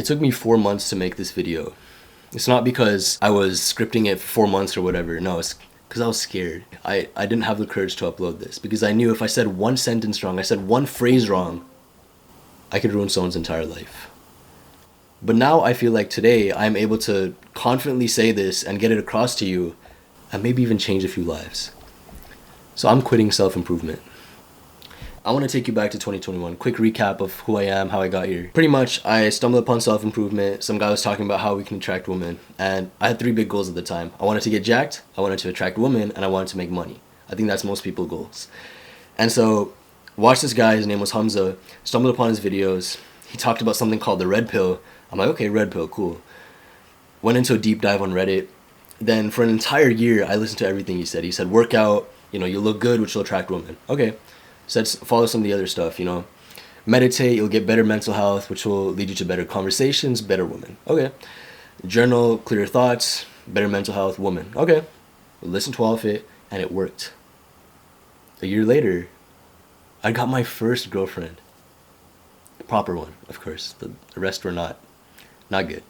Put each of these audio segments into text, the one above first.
It took me 4 months to make this video. It's not because I was scripting it for 4 months or whatever. No, it's because I was scared. I didn't have the courage to upload this because I knew if I said one sentence wrong, I said one phrase wrong, I could ruin someone's entire life. But now I feel like today I'm able to confidently say this and get it across to you and maybe even change a few lives. So I'm quitting self-improvement. I want to take you back to 2021. Quick recap of who I am, how I got here. Pretty much, I stumbled upon self-improvement. Some guy was talking about how we can attract women. And I had 3 big goals at the time. I wanted to get jacked, I wanted to attract women, and I wanted to make money. I think that's most people's goals. And so, watched this guy, his name was Hamza, stumbled upon his videos. He talked about something called the red pill. I'm like, okay, red pill, cool. Went into a deep dive on Reddit. Then for an entire year, I listened to everything he said. He said, work out, you look good, which will attract women. Okay. Said follow some of the other stuff, meditate, you'll get better mental health, which will lead you to better conversations, better women. Okay. Journal, clear thoughts, better mental health, woman. Okay. Listen to all of it, and it worked. A year later, I got my first girlfriend. Proper one, of course. The rest were not good.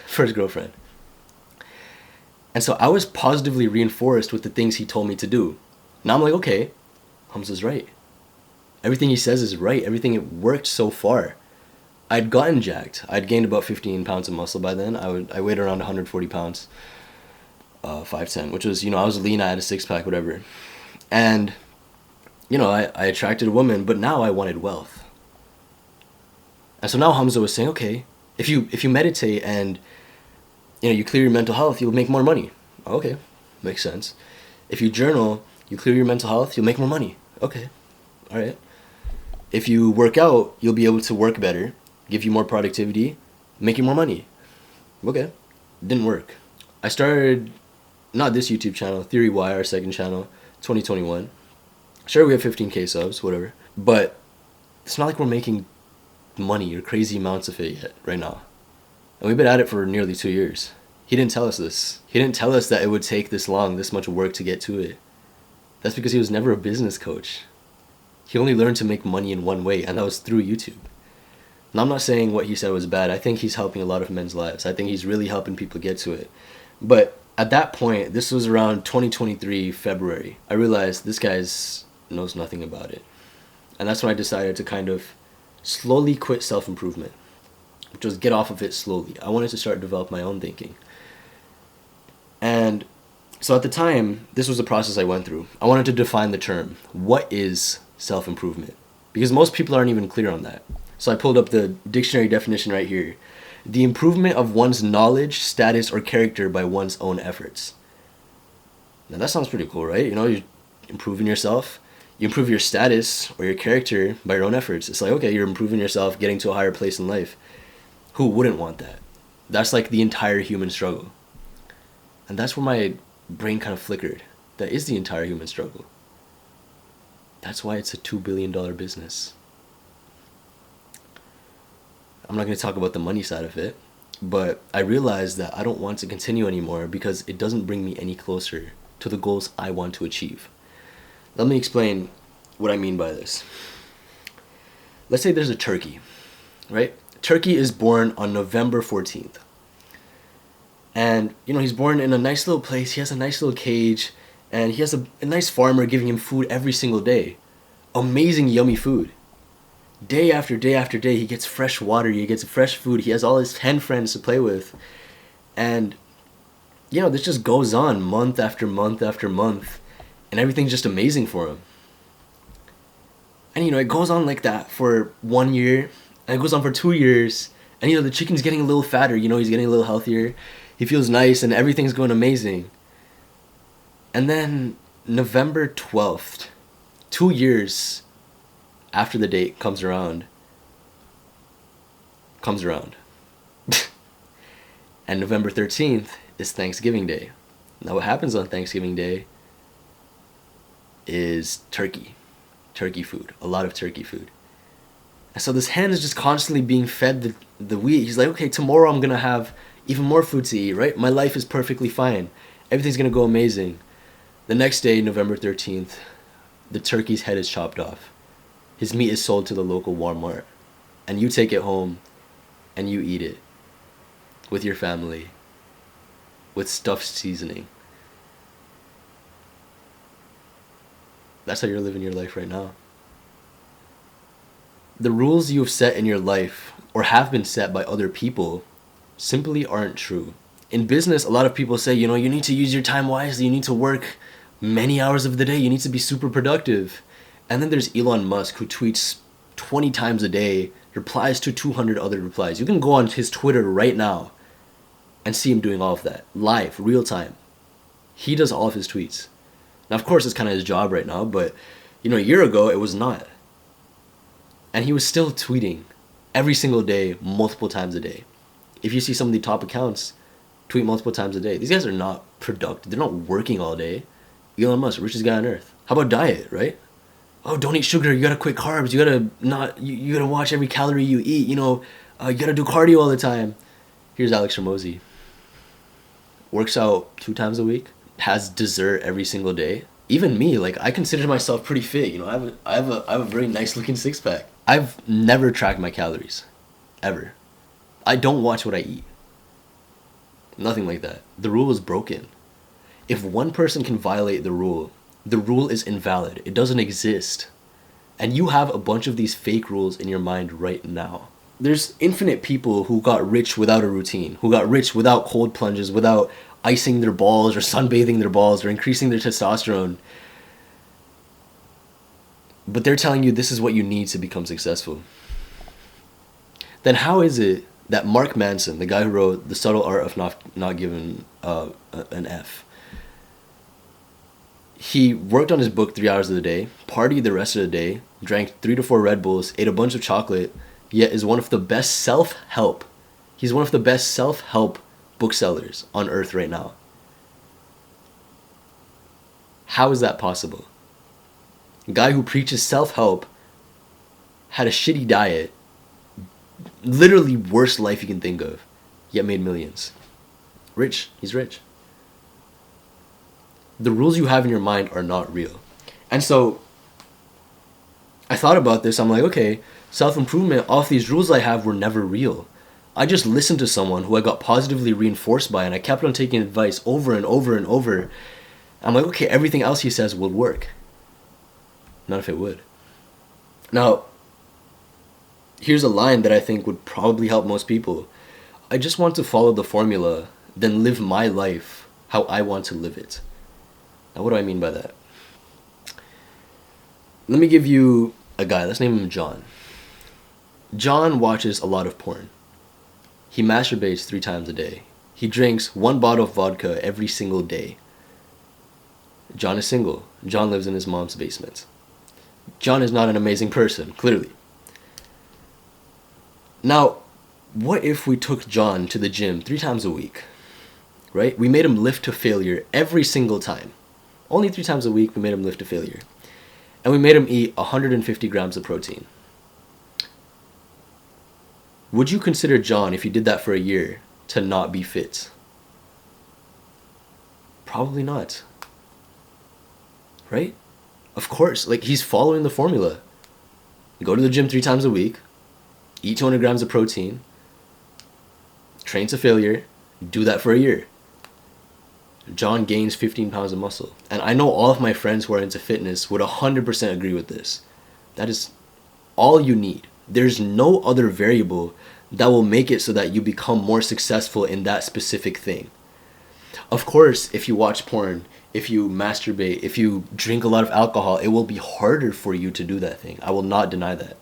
First girlfriend. And so I was positively reinforced with the things he told me to do. Now I'm like, okay, Hamza's right. Everything he says is right. Everything worked so far. I'd gotten jacked. I'd gained about 15 pounds of muscle by then. I weighed around 140 pounds, 5'10", which was, I was lean, I had a 6-pack, whatever. And, I attracted a woman, but now I wanted wealth. And so now Hamza was saying, okay, if you meditate and, you clear your mental health, you'll make more money. Okay, makes sense. If you journal, you clear your mental health, you'll make more money. Okay, all right. If you work out, you'll be able to work better, give you more productivity, make you more money. Okay, didn't work. I started, not this YouTube channel, Theory Y, our second channel, 2021. Sure, we have 15K subs, whatever. But it's not like we're making money or crazy amounts of it yet, right now. And we've been at it for nearly 2 years. He didn't tell us this. He didn't tell us that it would take this long, this much work to get to it. That's because he was never a business coach. He only learned to make money in one way, and that was through YouTube. Now, I'm not saying what he said was bad. I think he's helping a lot of men's lives. I think he's really helping people get to it. But at that point, this was around 2023, February, I realized this guy knows nothing about it. And that's when I decided to kind of slowly quit self-improvement. Which was get off of it slowly. I wanted to start develop my own thinking. And so at the time, this was the process I went through. I wanted to define the term. What is self-improvement? Because most people aren't even clear on that. So I pulled up the dictionary definition right here. The improvement of one's knowledge, status, or character by one's own efforts. Now that sounds pretty cool, right? You're improving yourself. You improve your status or your character by your own efforts. It's like, okay, you're improving yourself, getting to a higher place in life. Who wouldn't want that? That's like the entire human struggle. And that's where my brain kind of flickered. That is the entire human struggle. That's why it's a $2 billion business. I'm not going to talk about the money side of it, but I realized that I don't want to continue anymore because it doesn't bring me any closer to the goals I want to achieve. Let me explain what I mean by this. Let's say there's a turkey, right? Turkey is born on November 14th. And, he's born in a nice little place. He has a nice little cage. And he has a nice farmer giving him food every single day. Amazing, yummy food. Day after day after day, he gets fresh water. He gets fresh food. He has all his hen friends to play with. And, this just goes on month after month after month. And everything's just amazing for him. And, it goes on like that for 1 year. And it goes on for 2 years. And, the chicken's getting a little fatter. He's getting a little healthier. He feels nice and everything's going amazing. And then November 12th, 2 years after the date comes around. And November 13th is Thanksgiving Day. Now what happens on Thanksgiving Day is turkey food, a lot of turkey food. And so this hen is just constantly being fed the wheat. He's like, okay, tomorrow I'm going to have even more food to eat, right? My life is perfectly fine. Everything's going to go amazing. The next day, November 13th, the turkey's head is chopped off. His meat is sold to the local Walmart. And you take it home and you eat it with your family with stuffed seasoning. That's how you're living your life right now. The rules you've set in your life or have been set by other people simply aren't true. In business, a lot of people say, you need to use your time wisely. You need to work many hours of the day. You need to be super productive. And then there's Elon Musk, who tweets 20 times a day, replies to 200 other replies. You can go on his Twitter right now and see him doing all of that. Live, real time. He does all of his tweets. Now, of course, it's kind of his job right now, but, a year ago, it was not. And he was still tweeting every single day, multiple times a day. If you see some of the top accounts, tweet multiple times a day. These guys are not productive. They're not working all day. Elon Musk, richest guy on earth. How about diet, right? Oh, don't eat sugar. You gotta quit carbs. You gotta watch every calorie you eat. You gotta do cardio all the time. Here's Alex Hormozi. Works out 2 times a week. Has dessert every single day. Even me, I consider myself pretty fit. I have a very nice looking 6-pack. I've never tracked my calories, ever. I don't watch what I eat. Nothing like that. The rule is broken. If one person can violate the rule is invalid. It doesn't exist. And you have a bunch of these fake rules in your mind right now. There's infinite people who got rich without a routine, who got rich without cold plunges, without icing their balls or sunbathing their balls or increasing their testosterone. But they're telling you this is what you need to become successful. Then how is it that Mark Manson, the guy who wrote The Subtle Art of Not Giving an F, he worked on his book 3 hours of the day, partied the rest of the day, drank 3 to 4 Red Bulls, ate a bunch of chocolate, yet is one of the best self-help. He's one of the best self-help booksellers on earth right now. How is that possible? A guy who preaches self-help had a shitty diet, literally worst life you can think of, yet made millions. Rich. He's rich. The rules you have in your mind are not real. And so I thought about this. I'm like, okay, self-improvement, all of these rules I have were never real. I just listened to someone who I got positively reinforced by, and I kept on taking advice over and over and over. I'm like, okay, everything else he says will work. Not if it would. Now, here's a line that I think would probably help most people. I just want to follow the formula, then live my life how I want to live it. Now, what do I mean by that? Let me give you a guy. Let's name him John. John watches a lot of porn. He masturbates 3 times a day. He drinks 1 bottle of vodka every single day. John is single. John lives in his mom's basement. John is not an amazing person, clearly. Now, what if we took John to the gym 3 times a week, right? We made him lift to failure every single time. Only 3 times a week we made him lift to failure. And we made him eat 150 grams of protein. Would you consider John, if you did that for a year, to not be fit? Probably not. Right? Of course, he's following the formula. Go to the gym 3 times a week, eat 200 grams of protein, train to failure, do that for a year. John gains 15 pounds of muscle. And I know all of my friends who are into fitness would 100% agree with this. That is all you need. There's no other variable that will make it so that you become more successful in that specific thing. Of course, if you watch porn, if you masturbate, if you drink a lot of alcohol, it will be harder for you to do that thing. I will not deny that.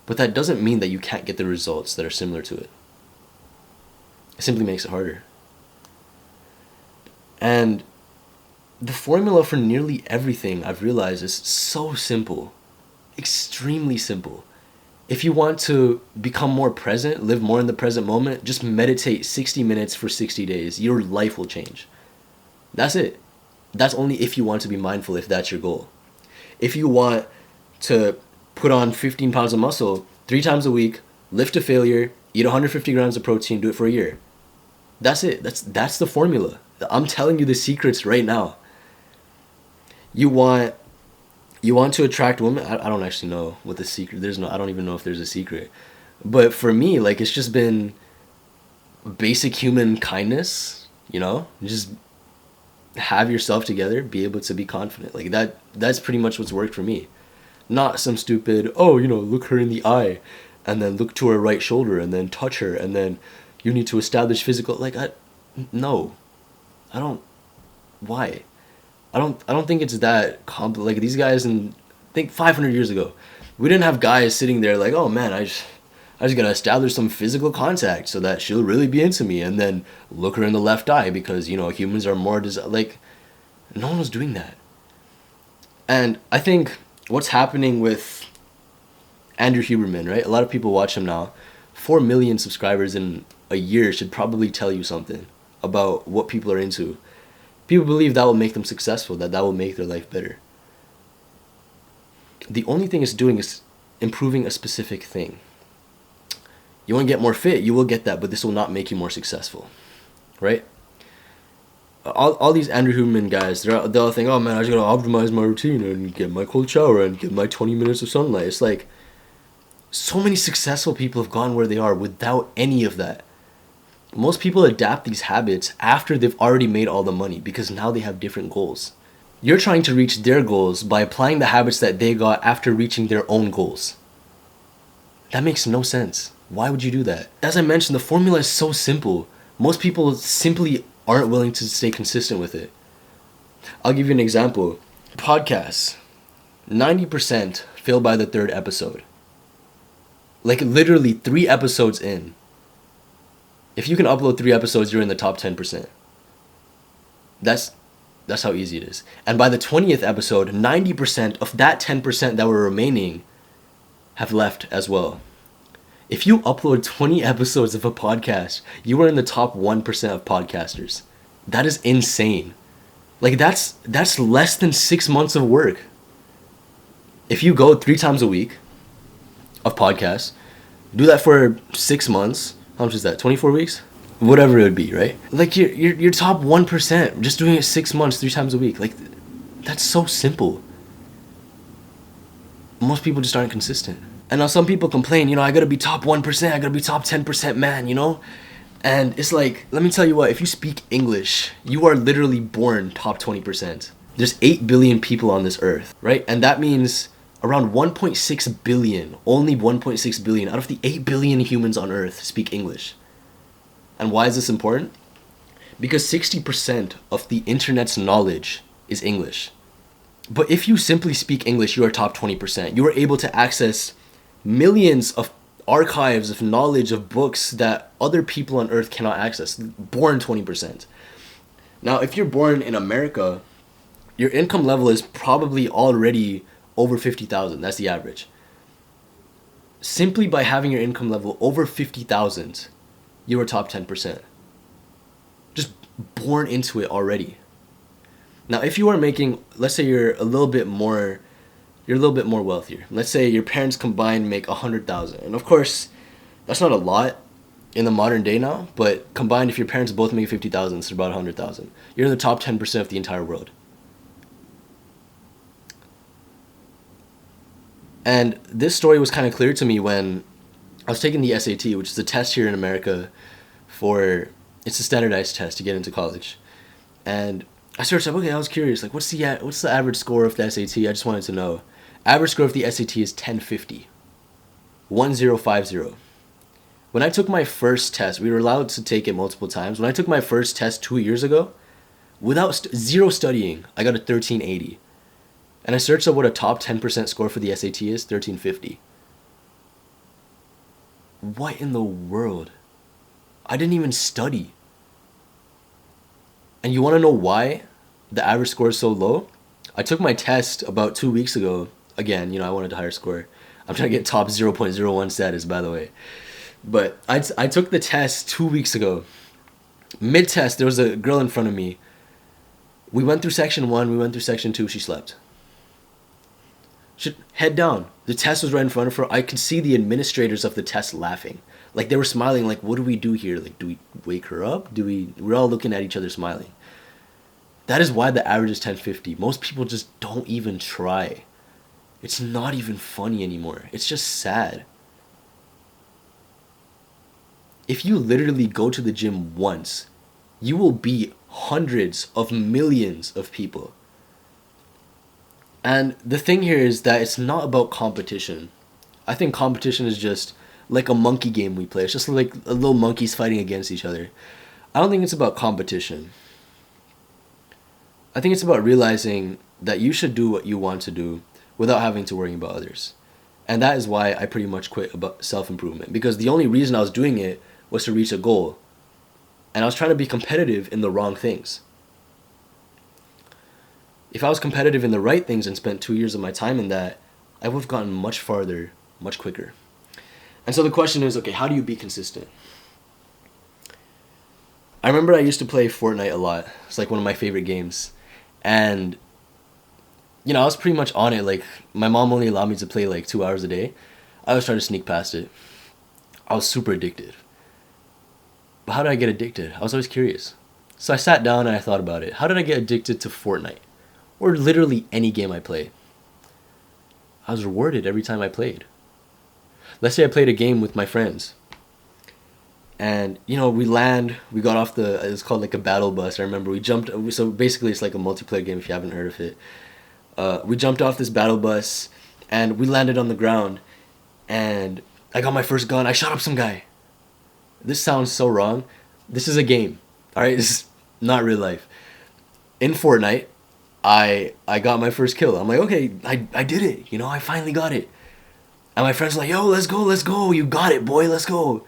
But that doesn't mean that you can't get the results that are similar to it. It simply makes it harder. And the formula for nearly everything I've realized is so simple. Extremely simple. If you want to become more present, live more in the present moment, just meditate 60 minutes for 60 days. Your life will change. That's it. That's only if you want to be mindful, if that's your goal. If you want to put on 15 pounds of muscle 3 times a week, lift to failure, eat 150 grams of protein, do it for a year. That's it. That's the formula. I'm telling you the secrets right now. You want You want to attract women? I don't actually know what the secret. I don't even know if there's a secret. But for me, like, it's just been basic human kindness, you know? Just have yourself together, be able to be confident. Like that's pretty much what's worked for me. Not some stupid, oh, you know, look her in the eye and then look to her right shoulder and then touch her and then you need to establish physical, like, no. I don't, why? I don't think it's that like these guys think 500 years ago, we didn't have guys sitting there like, oh man, I just gotta establish some physical contact so that she'll really be into me and then look her in the left eye because, you know, humans are more like, no one was doing that. And I think what's happening with Andrew Huberman, right? A lot of people watch him now. 4 million subscribers in a year should probably tell you something about what people are into. People believe that will make them successful, that will make their life better. The only thing it's doing is improving a specific thing. You want to get more fit, you will get that, but this will not make you more successful, right? All these Andrew Huberman guys, they'll think, oh man, I just gotta optimize my routine and get my cold shower and get my 20 minutes of sunlight. It's like, so many successful people have gone where they are without any of that. Most people adapt these habits after they've already made all the money because now they have different goals. You're trying to reach their goals by applying the habits that they got after reaching their own goals. That makes no sense. Why would you do that? As I mentioned, the formula is so simple. Most people simply aren't willing to stay consistent with it. I'll give you an example. Podcasts. 90% fail by the 3rd episode. Like literally 3 episodes in. If you can upload 3 episodes, you're in the top 10%. That's how easy it is. And by the 20th episode, 90% of that 10% that were remaining have left as well. If you upload 20 episodes of a podcast, you are in the top 1% of podcasters. That is insane. Like that's less than 6 months of work. If you go 3 times a week of podcasts, do that for 6 months. How much is that? 24 weeks? Whatever it would be, right? Like you're top 1%, just doing it 6 months, 3 times a week. Like that's so simple. Most people just aren't consistent. And now some people complain, you know, I gotta be top 1%, I gotta be top 10% man, you know? And it's like, let me tell you what, if you speak English, you are literally born top 20%. There's 8 billion people on this earth, right? And that means around 1.6 billion, only 1.6 billion out of the 8 billion humans on earth speak English. And why is this important? Because 60% of the internet's knowledge is English. But if you simply speak English, you are top 20%. You are able to access millions of archives of knowledge of books that other people on earth cannot access. Born 20%. Now, if you're born in America, your income level is probably already over 50,000. That's the average. Simply by having your income level over 50,000, you are top 10%. Just born into it already. Now, if you are making, let's say you're a little bit more wealthier. Let's say your parents combined make 100,000. And of course, that's not a lot in the modern day now, but combined, if your parents both make 50,000, it's about 100,000. You're in the top 10% of the entire world. And this story was kind of clear to me when I was taking the SAT, which is a test here in America it's a standardized test to get into college. And I searched up, okay, I was curious, like, what's the average score of the SAT? I just wanted to know. Average score of the SAT is 1050. 1050. When I took my first test, we were allowed to take it multiple times. When I took my first test 2 years ago, without zero studying, I got a 1380. And I searched up what a top 10% score for the SAT is, 1350. What in the world? I didn't even study. And you want to know why the average score is so low? I took my test about 2 weeks ago. Again, you know, I wanted a higher score. I'm trying to get top 0.01 status, by the way. But I took the test 2 weeks ago. Mid-test, there was a girl in front of me. We went through section 1, we went through section 2, she slept. Head down. The test was right in front of her. I could see the administrators of the test laughing. Like, they were smiling, like, what do we do here? Like, do we wake her up? We're all looking at each other smiling. That is why the average is 1050. Most people just don't even try. It's not even funny anymore. It's just sad. If you literally go to the gym once, you will beat hundreds of millions of people. And the thing here is that it's not about competition. I think competition is just like a monkey game we play. It's just like a little monkeys fighting against each other. I don't think it's about competition. I think it's about realizing that you should do what you want to do without having to worry about others. And that is why I pretty much quit about self-improvement. Because the only reason I was doing it was to reach a goal. And I was trying to be competitive in the wrong things. If I was competitive in the right things and spent 2 years of my time in that, I would have gotten much farther, much quicker. And so the question is, okay, how do you be consistent? I remember I used to play Fortnite a lot. It's like one of my favorite games. And, I was pretty much on it. Like, my mom only allowed me to play like 2 hours a day. I was trying to sneak past it. I was super addicted. But how did I get addicted? I was always curious. So I sat down and I thought about it. How did I get addicted to Fortnite? Or literally any game I played? I was rewarded every time I played. Let's say I played a game with my friends. And, we got off it's called like a battle bus. I remember we jumped, so basically it's like a multiplayer game if you haven't heard of it. We jumped off this battle bus and we landed on the ground. And I got my first gun. I shot up some guy. This sounds so wrong. This is a game. Alright, this is not real life. In Fortnite, I got my first kill. I'm like, okay, I did it. I finally got it. And my friends are like, yo, let's go. You got it, boy, let's go.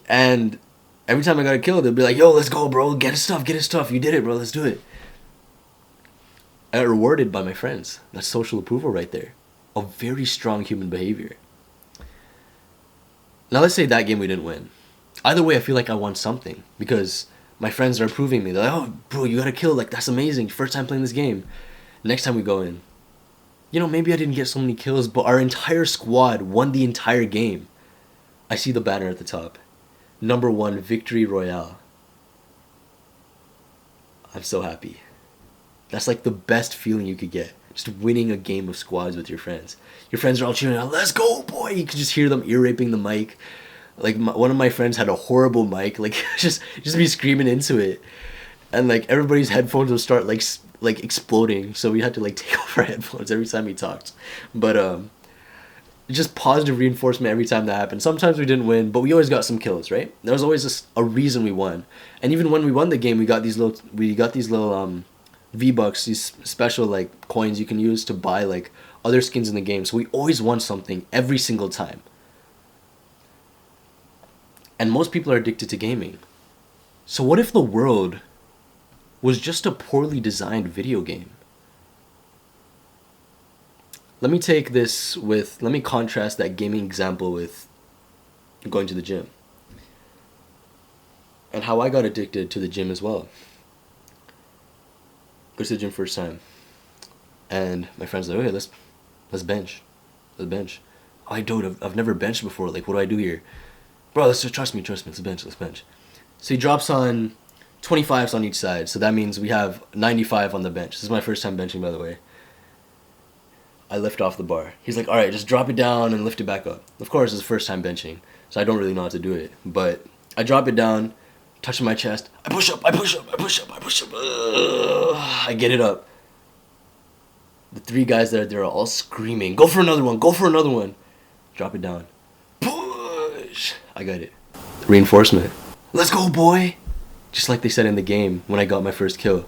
And every time I got a kill, they'd be like, yo, let's go, bro. Get his stuff. You did it, bro. Let's do it. I got rewarded by my friends. That's social approval right there. A very strong human behavior. Now let's say that game we didn't win. Either way, I feel like I won something. Because my friends are approving me. They're like, oh, bro, you got a kill. Like, that's amazing. First time playing this game. Next time we go in. Maybe I didn't get so many kills, but our entire squad won the entire game. I see the banner at the top. Number 1, Victory Royale. I'm so happy. That's like the best feeling you could get. Just winning a game of squads with your friends. Your friends are all cheering out, let's go, boy! You could just hear them ear raping the mic. Like, one of my friends had a horrible mic. Like, just be screaming into it. And, like, everybody's headphones would start, like exploding. So we had to, like, take off our headphones every time he talked. But, just positive reinforcement every time that happened. Sometimes we didn't win, but we always got some kills, right? There was always a reason we won. And even when we won the game, we got these little V-Bucks, these special like coins you can use to buy like other skins in the game. So we always won something every single time. And most people are addicted to gaming. So what if the world was just a poorly designed video game? Let me contrast that gaming example with going to the gym. And how I got addicted to the gym as well. Go to the gym first time. And my friend's like, okay, let's bench. Let's bench. Oh, dude, I've never benched before. Like, what do I do here? Bro, trust me, let's bench. So he drops on 25s on each side. So that means we have 95 on the bench. This is my first time benching, by the way. I lift off the bar. He's like, alright, just drop it down and lift it back up. Of course, it's the first time benching, so I don't really know how to do it. But I drop it down, touching my chest. I push up. I get it up. The 3 guys there, they're all screaming, go for another one. Drop it down. Push. I got it. Reinforcement. Let's go, boy. Just like they said in the game when I got my first kill.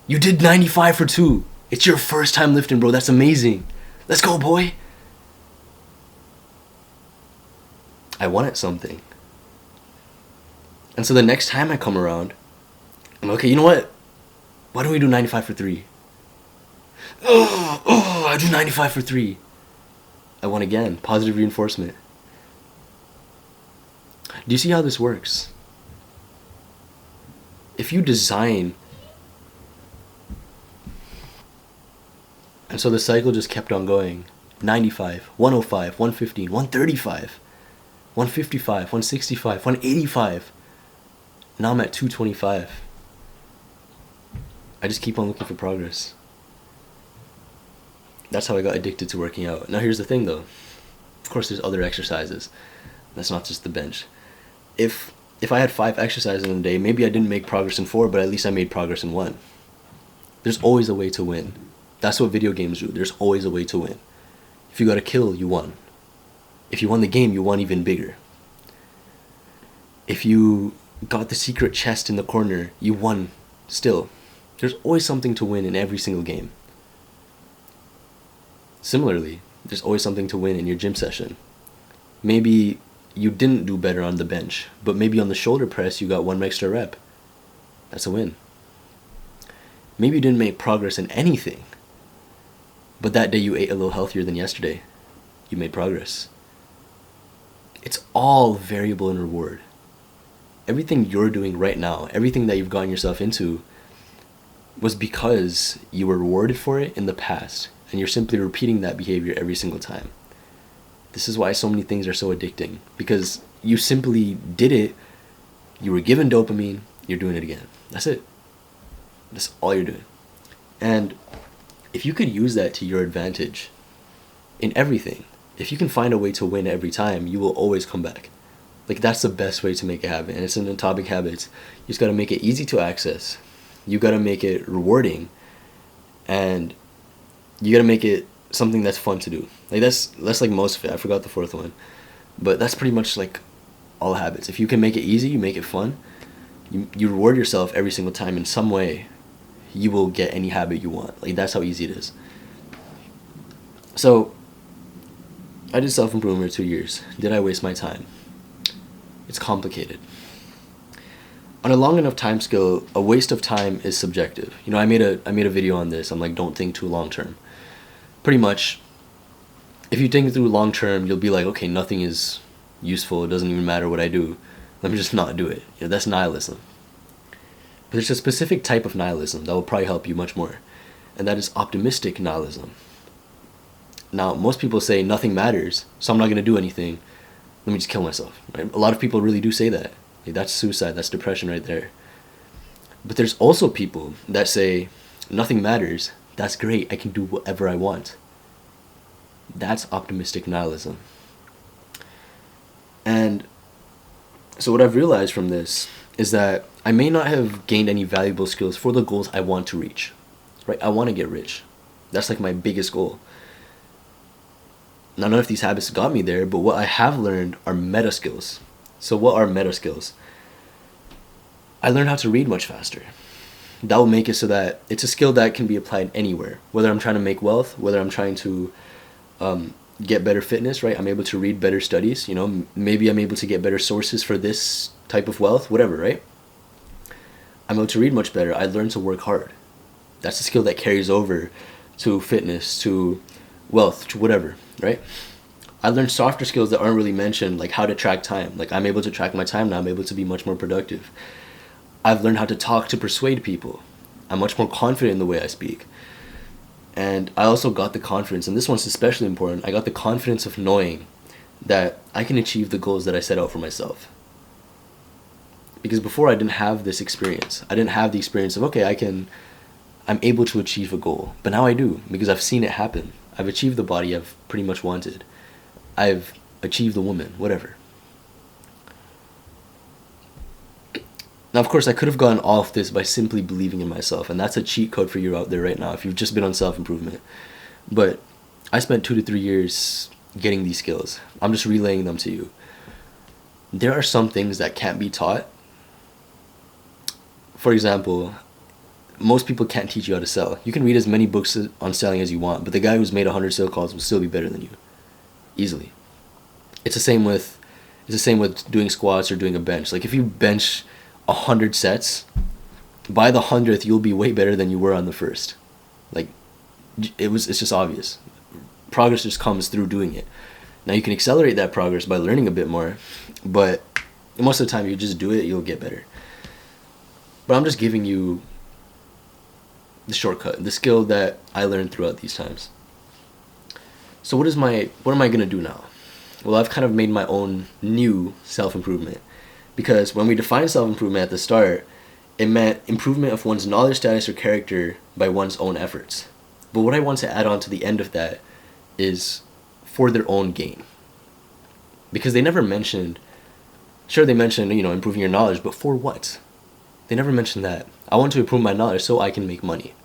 You did 95 for 2. It's your first time lifting, bro. That's amazing. Let's go, boy. I wanted something. And so the next time I come around, I'm like, okay, you know what? Why don't we do 95 for 3? I do 95 for 3. I won again. Positive reinforcement. Do you see how this works? If you design... And so the cycle just kept on going. 95, 105, 115, 135, 155, 165, 185. Now I'm at 225. I just keep on looking for progress. That's how I got addicted to working out. Now here's the thing though. Of course there's other exercises. That's not just the bench. If I had 5 exercises in a day, maybe I didn't make progress in 4, but at least I made progress in 1. There's always a way to win. That's what video games do. There's always a way to win. If you got a kill, you won. If you won the game, you won even bigger. If you got the secret chest in the corner, you won still. There's always something to win in every single game. Similarly, there's always something to win in your gym session. Maybe you didn't do better on the bench, but maybe on the shoulder press you got 1 extra rep. That's a win. Maybe you didn't make progress in anything, but that day you ate a little healthier than yesterday. You made progress. It's all variable in reward. Everything you're doing right now, everything that you've gotten yourself into, was because you were rewarded for it in the past, and you're simply repeating that behavior every single time. This is why so many things are so addicting, because you simply did it, you were given dopamine, you're doing it again. That's it. That's all you're doing. And if you could use that to your advantage in everything, if you can find a way to win every time, you will always come back. Like, that's the best way to make a habit, and it's an atomic habit. You just gotta make it easy to access. You gotta make it rewarding, and you gotta make it something that's fun to do. Like, that's like most of it. I forgot the 4th one, but that's pretty much like all habits. If you can make it easy, you make it fun, you reward yourself every single time in some way, you will get any habit you want. Like, that's how easy it is. So I did self-improvement for 2 years. Did I waste my time? It's complicated. On a long enough time scale, a waste of time is subjective. You know, I made a video on this. I'm like, don't think too long term. Pretty much, if you think through long term, you'll be like, okay, nothing is useful. It doesn't even matter what I do. Let me just not do it. You know, that's nihilism. But there's a specific type of nihilism that will probably help you much more, and that is optimistic nihilism. Now, most people say nothing matters, so I'm not going to do anything. Let me just kill myself. Right? A lot of people really do say that. Like, that's suicide. That's depression right there. But there's also people that say nothing matters. That's great. I can do whatever I want. That's optimistic nihilism. And so what I've realized from this is that I may not have gained any valuable skills for the goals I want to reach. Right? I want to get rich. That's like my biggest goal. Now, none of these habits got me there, but what I have learned are meta skills. So what are meta skills? I learned how to read much faster. That will make it so that it's a skill that can be applied anywhere. Whether I'm trying to make wealth, whether I'm trying to get better fitness, right? I'm able to read better studies, you know, maybe I'm able to get better sources for this type of wealth, whatever, right? I'm able to read much better. I learned to work hard. That's a skill that carries over to fitness, to wealth, to whatever, right? I learned softer skills that aren't really mentioned, like how to track time. Like, I'm able to track my time now. I'm able to be much more productive. I've learned how to talk to persuade people. I'm much more confident in the way I speak. And I also got the confidence, and this one's especially important, I got the confidence of knowing that I can achieve the goals that I set out for myself. Because before I didn't have this experience. I didn't have the experience of, okay, I'm able to achieve a goal. But now I do, because I've seen it happen. I've achieved the body I've pretty much wanted. I've achieved the woman, whatever. Now, of course, I could have gotten all of this by simply believing in myself, and that's a cheat code for you out there right now if you've just been on self-improvement. But I spent 2 to 3 years getting these skills. I'm just relaying them to you. There are some things that can't be taught. For example, most people can't teach you how to sell. You can read as many books on selling as you want, but the guy who's made 100 sale calls will still be better than you. Easily. It's the same with doing squats or doing a bench. Like, if you bench 100 sets, by the 100th you'll be way better than you were on the first. Like, it's just obvious. Progress just comes through doing it. Now, you can accelerate that progress by learning a bit more, but most of the time if you just do it, you'll get better. But I'm just giving you the shortcut, the skill that I learned throughout these times. So what am I going to do now? Well, I've kind of made my own new self-improvement. Because when we defined self-improvement at the start, it meant improvement of one's knowledge, status, or character by one's own efforts. But what I want to add on to the end of that is for their own gain. Because they never mentioned, sure they mentioned, improving your knowledge, but for what? They never mentioned that. I want to improve my knowledge so I can make money.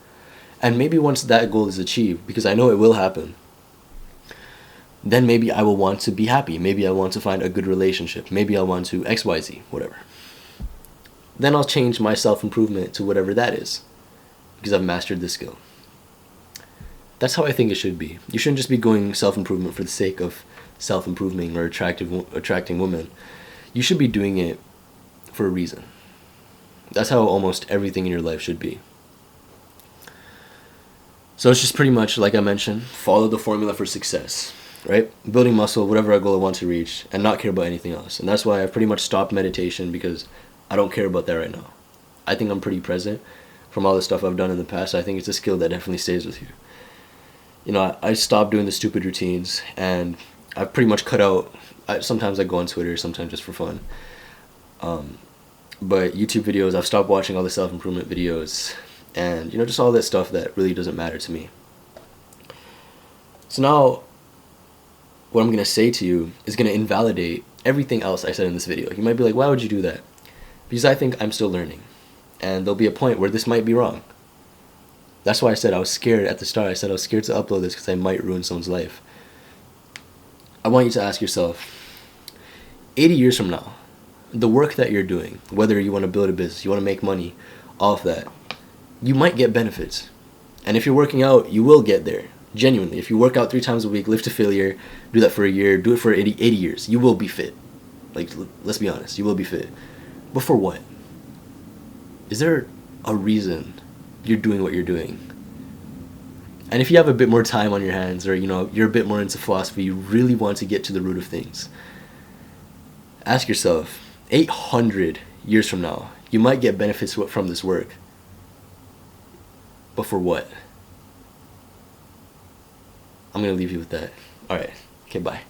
And maybe once that goal is achieved, because I know it will happen, then maybe I will want to be happy. Maybe I want to find a good relationship. Maybe I want to XYZ, whatever. Then I'll change my self-improvement to whatever that is, because I've mastered the skill. That's how I think it should be. You shouldn't just be going self-improvement for the sake of self-improving or attracting women. You should be doing it for a reason. That's how almost everything in your life should be. So it's just pretty much, like I mentioned, follow the formula for success, right? Building muscle, whatever goal I want to reach, and not care about anything else. And that's why I pretty much stopped meditation, because I don't care about that right now. I think I'm pretty present from all the stuff I've done in the past. I think it's a skill that definitely stays with you. I stopped doing the stupid routines, and I've pretty much cut out, sometimes I go on Twitter, sometimes just for fun. But YouTube videos, I've stopped watching all the self-improvement videos, and just all that stuff that really doesn't matter to me. So now, what I'm going to say to you is going to invalidate everything else I said in this video. You might be like, why would you do that? Because I think I'm still learning, and there'll be a point where this might be wrong. That's why I said I was scared at the start. I said I was scared to upload this because I might ruin someone's life. I want you to ask yourself, 80 years from now, the work that you're doing, whether you want to build a business, you want to make money, all of that, you might get benefits. And if you're working out, you will get there. Genuinely. If you work out 3 times a week, live to failure, do that for a year, do it for 80 years, you will be fit. Let's be honest, you will be fit. But for what? Is there a reason you're doing what you're doing? And if you have a bit more time on your hands, or you're a bit more into philosophy, you really want to get to the root of things, ask yourself, 800 years from now, you might get benefits from this work. But for what? I'm going to leave you with that. Alright, okay, bye.